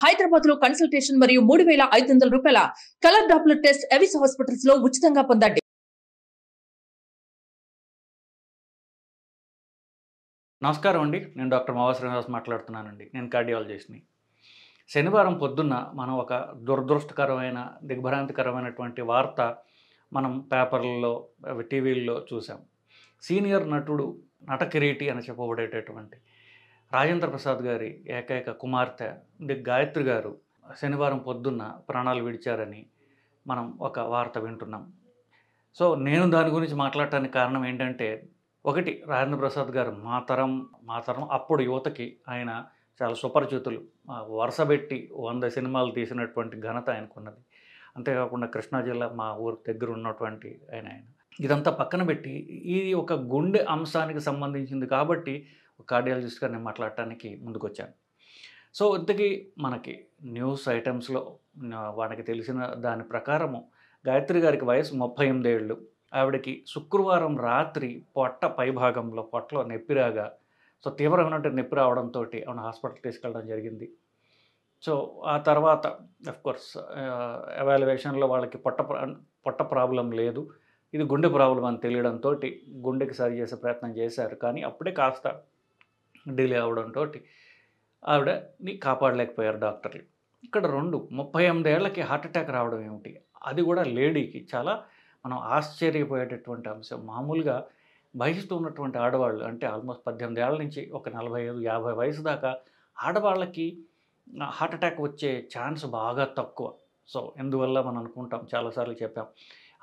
హైదరాబాద్ లో కన్సల్టేషన్ మరియు 3,500 రూపాయల colour Doppler test Avis hospitals లో ఉచితంగా పొందండి. నమస్కారం అండి. నేను డాక్టర్ మావా శ్రీనివాస్ మాట్లాడుతున్నానండి. నేను కార్డియాలజిస్ట్ని. శనివారం పొద్దున్న మనం ఒక దురదృష్టకరమైన, దిగ్భ్రాంతికరమైనటువంటి వార్త మనం పేపర్లలో, టీవీల్లో చూసాం. సీనియర్ నటుడు, నటకిరీటి అని చెప్పబడేటటువంటి రాజేంద్ర ప్రసాద్ గారి ఏకైక కుమార్తె గాయత్రి గారు శనివారం పొద్దున్న ప్రాణాలు విడిచారని మనం ఒక వార్త వింటున్నాం. సో నేను దాని గురించి మాట్లాడటానికి కారణం ఏంటంటే, ఒకటి, రాజేంద్ర ప్రసాద్ గారు మా తరం అప్పుడు యువతకి ఆయన చాలా సుపరిచితులు. వరుసబెట్టి 100 సినిమాలు తీసినటువంటి ఘనత ఆయనకున్నది. అంతేకాకుండా కృష్ణా జిల్లా మా ఊరు దగ్గర ఉన్నటువంటి ఆయన. ఇదంతా పక్కన పెట్టి ఇది ఒక గుండె అంశానికి సంబంధించింది కాబట్టి ఒక కార్డియాలజిస్ట్గా నేను మాట్లాడటానికి ముందుకొచ్చాను. సో ఇంతకీ మనకి న్యూస్ ఐటమ్స్లో మనకి తెలిసిన దాని ప్రకారము గాయత్రి గారికి వయసు 38 ఏళ్ళు. ఆవిడకి శుక్రవారం రాత్రి పొట్ట పైభాగంలో పొట్టలో నొప్పి రాగా, సో తీవ్రమైన నొప్పి రావడంతో ఆవిడ హాస్పిటల్ తీసుకెళ్ళడం జరిగింది. సో ఆ తర్వాత అఫ్కోర్స్ ఎవాల్యుయేషన్లో వాళ్ళకి పొట్ట ప్రాబ్లం లేదు, ఇది గుండె ప్రాబ్లం అని తెలియడంతో గుండెకి సరి చేసే ప్రయత్నం చేశారు. కానీ అప్పుడే కాస్త డిలే అవడంతో ఆవిడని కాపాడలేకపోయారు డాక్టర్లు. ఇక్కడ 38 ఏళ్ళకి హార్ట్ అటాక్ రావడం ఏమిటి, అది కూడా లేడీకి చాలా మనం ఆశ్చర్యపోయేటటువంటి అంశం. మామూలుగా వయసుతో ఉన్నటువంటి ఆడవాళ్ళు, అంటే ఆల్మోస్ట్ 18 ఏళ్ళ నుంచి ఒక 45-50 వయసు దాకా ఆడవాళ్ళకి హార్ట్ అటాక్ వచ్చే ఛాన్స్ బాగా తక్కువ. సో ఎందువల్ల మనం అనుకుంటాం, చాలాసార్లు చెప్పాం,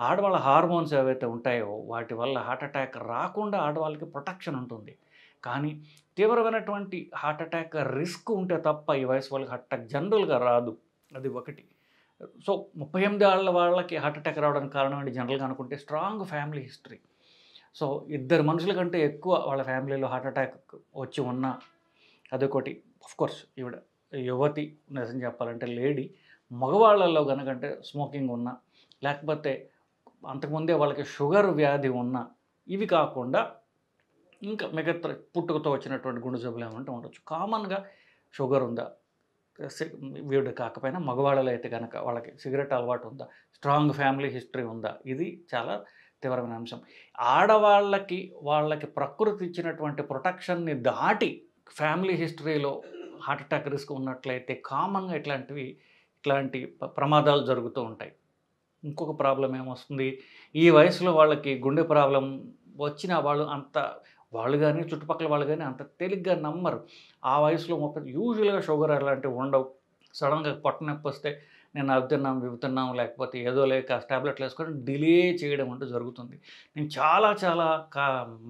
ఆడవాళ్ళ హార్మోన్స్ ఏవైతే ఉంటాయో వాటి వల్ల హార్ట్ అటాక్ రాకుండా ఆడవాళ్ళకి ప్రొటెక్షన్ ఉంటుంది. కానీ తీవ్రమైనటువంటి హార్ట్ అటాక్ రిస్క్ ఉంటే తప్ప ఈ వయసు వాళ్ళకి హార్ట్ అటాక్ జనరల్గా రాదు. అది ఒకటి. సో 38 ఏళ్ళ వాళ్ళకి హార్ట్ అటాక్ రావడానికి కారణం ఏంటి జనరల్గా అనుకుంటే, స్ట్రాంగ్ ఫ్యామిలీ హిస్టరీ. సో 2 మనుషుల కంటే ఎక్కువ వాళ్ళ ఫ్యామిలీలో హార్ట్ అటాక్ వచ్చి ఉన్నా అదొకటి. ఆఫ్కోర్స్ ఈవిడ యువతి, నిజం చెప్పాలంటే లేడీ. మగవాళ్ళల్లో కనుకంటే స్మోకింగ్ ఉన్నా, లేకపోతే అంతకుముందే వాళ్ళకి షుగర్ వ్యాధి ఉన్నా, ఇవి కాకుండా ఇంకా మిగతా పుట్టుకతో వచ్చినటువంటి గుండె జబ్బులు ఏమంటే ఉండొచ్చు. కామన్గా షుగర్ ఉందా, వీడు కాకపోయినా మగవాళ్ళలో అయితే కనుక వాళ్ళకి సిగరెట్ అలవాటు ఉందా, స్ట్రాంగ్ ఫ్యామిలీ హిస్టరీ ఉందా, ఇది చాలా తీవ్రమైన అంశం. ఆడవాళ్ళకి వాళ్ళకి ప్రకృతి ఇచ్చినటువంటి ప్రొటెక్షన్ని దాటి ఫ్యామిలీ హిస్టరీలో హార్ట్ అటాక్ రిస్క్ ఉన్నట్లయితే కామన్గా ఇట్లాంటి ప్రమాదాలు జరుగుతూ ఉంటాయి. ఇంకొక ప్రాబ్లం ఏమొస్తుంది, ఈ వయసులో వాళ్ళకి గుండె ప్రాబ్లం వచ్చిన వాళ్ళు కానీ చుట్టుపక్కల వాళ్ళు కానీ అంత తేలిగ్గా నమ్మరు. ఆ వయసులో యూజువల్గా షుగర్ అలాంటివి ఉండవు. సడన్గా పొట్ట నొప్పి వస్తే నేను అవి తిన్నాం, ఇవి తిన్నాం, లేకపోతే ఏదో లేక టాబ్లెట్లు వేసుకొని డిలే చేయడం అంటూ జరుగుతుంది. నేను చాలా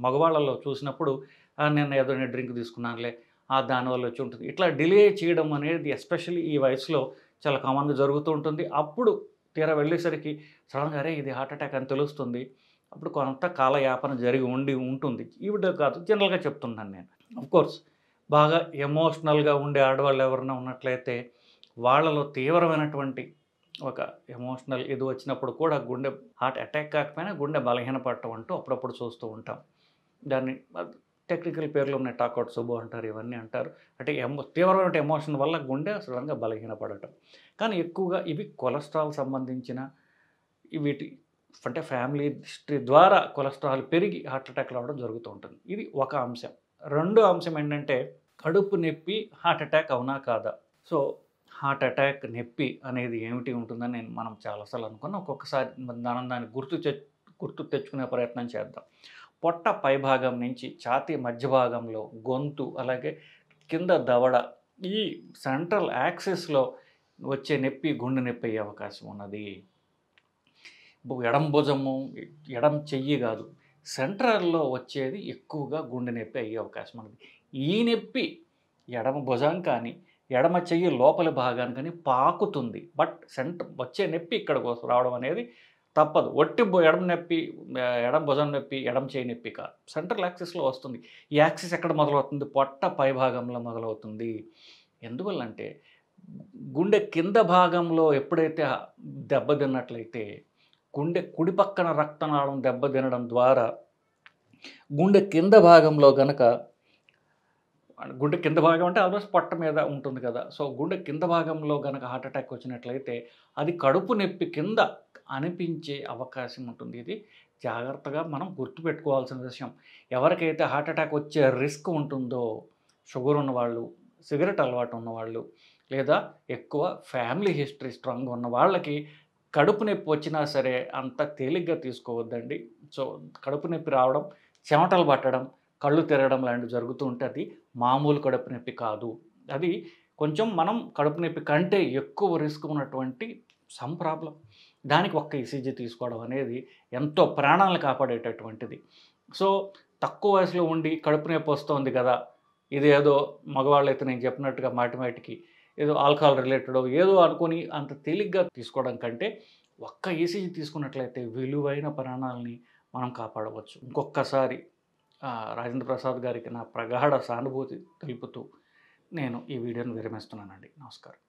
మగవాళ్ళలో చూసినప్పుడు నేను ఏదో డ్రింక్ తీసుకున్నానులే, దానివల్ల వచ్చి ఉంటుంది, ఇట్లా డిలే చేయడం అనేది ఎస్పెషల్లీ ఈ వయసులో చాలా కామన్గా జరుగుతూ ఉంటుంది. అప్పుడు తీరా వెళ్ళేసరికి సడన్గా అరే ఇది హార్ట్ అటాక్ అని తెలుస్తుంది. అప్పుడు కొంత కాలయాపన జరిగి ఉంటుంది. ఈవిడ కాదు, జనరల్గా చెప్తున్నాను నేను. అఫ్కోర్స్ బాగా ఎమోషనల్గా ఉండే ఆడవాళ్ళు ఎవరైనా ఉన్నట్లయితే వాళ్ళలో తీవ్రమైనటువంటి ఒక ఎమోషనల్ ఇది వచ్చినప్పుడు కూడా గుండె హార్ట్ అటాక్ కాకపోయినా గుండె బలహీనపడటం అంటూ అప్పుడప్పుడు చూస్తూ ఉంటాం. దాన్ని టెక్నికల్ పేర్లు ఉన్నాయి, టాక్అవుట్ సుబ్బు అంటారు, ఇవన్నీ అంటారు. అంటే తీవ్రమైన ఎమోషన్ వల్ల గుండె సడన్గా బలహీనపడటం. కానీ ఎక్కువగా ఇవి కొలెస్ట్రాల్ సంబంధించిన వీటి అంటే ఫ్యామిలీ హిస్టరీ ద్వారా కొలెస్ట్రాల్ పెరిగి హార్ట్ అటాక్ రావడం జరుగుతూ ఉంటుంది. ఇది ఒక అంశం. రెండో అంశం ఏంటంటే, కడుపు నొప్పి హార్ట్ అటాక్ అవునా కాదా. సో హార్ట్ అటాక్ నొప్పి అనేది ఏమిటి ఉంటుందని మనం చాలాసార్లు అనుకున్నాం. ఒక్కొక్కసారి దాన్ని గుర్తు తెచ్చుకునే ప్రయత్నం చేద్దాం. పొట్ట పైభాగం నుంచి ఛాతీ మధ్య భాగంలో గొంతు, అలాగే కింద దవడ, ఈ సెంట్రల్ యాక్సిస్లో వచ్చే నొప్పి గుండె నొప్పి అయ్యే అవకాశం ఉన్నది. ఎడం భుజము, ఎడం చెయ్యి కాదు, సెంట్రల్లో వచ్చేది ఎక్కువగా గుండె నొప్పి అయ్యే అవకాశం ఉన్నది. ఈ నొప్పి ఎడమ భుజం కానీ ఎడమ చెయ్యి లోపలి భాగాన్ని కానీ పాకుతుంది. బట్ వచ్చే నొప్పి ఇక్కడ రావడం అనేది తప్పదు. ఎడమ నొప్పి, ఎడం భుజం నొప్పి, ఎడం చేయి నొప్పి కాదు, సెంట్రల్ యాక్సిస్లో వస్తుంది. ఈ యాక్సిస్ ఎక్కడ మొదలవుతుంది, పొట్ట పైభాగంలో మొదలవుతుంది. ఎందువల్లంటే గుండె కింద భాగంలో ఎప్పుడైతే దెబ్బతిన్నట్లయితే గుండె కుడి పక్కన రక్తనాళం దెబ్బతినడం ద్వారా గుండె కింద భాగంలో కనుక గుండె కింద భాగం అంటే ఆల్మోస్ట్ పొట్ట మీద ఉంటుంది కదా. సో గుండె కింద భాగంలో గనక హార్ట్ అటాక్ వచ్చినట్లయితే అది కడుపు నొప్పి కింద అనిపించే అవకాశం ఉంటుంది. ఇది జాగ్రత్తగా మనం గుర్తుపెట్టుకోవాల్సిన విషయం. ఎవరికైతే హార్ట్ అటాక్ వచ్చే రిస్క్ ఉంటుందో, షుగర్ ఉన్నవాళ్ళు, సిగరెట్ అలవాటు ఉన్నవాళ్ళు, లేదా ఎక్కువ ఫ్యామిలీ హిస్టరీ స్ట్రాంగ్గా ఉన్న వాళ్ళకి కడుపు నొప్పి వచ్చినా సరే అంత తేలిగ్గా తీసుకోవద్దండి. సో కడుపు నొప్పి రావడం, చెమటలు పట్టడం, కళ్ళు తిరగడం లాంటివి జరుగుతూ ఉంటే అది మామూలు కడుపు నొప్పి కాదు. అది కొంచెం మనం కడుపు నొప్పి కంటే ఎక్కువ రిస్క్ ఉన్నటువంటి సమ్ ప్రాబ్లం. దానికి ఒక్క ఈసీజీ తీసుకోవడం అనేది ఎంతో ప్రాణాలను కాపాడేటటువంటిది. సో తక్కువ వయసులో ఉండి కడుపు నొప్పి వస్తుంది కదా, ఇది ఏదో మగవాళ్ళైతే నేను చెప్పినట్టుగా మాటిమాటికి ఏదో ఆల్కహాల్ రిలేటెడ్ ఏదో అనుకొని అంత తేలిగ్గా తీసుకోవడం కంటే ఒక్క ఈసీజీ తీసుకున్నట్లయితే విలువైన ప్రాణాలని మనం కాపాడవచ్చు. ఇంకొకసారి రాజేంద్ర ప్రసాద్ గారికి నా ప్రగాఢ సానుభూతి తెలుపుతూ నేను ఈ వీడియోను విరమిస్తున్నానండి. నమస్కారం.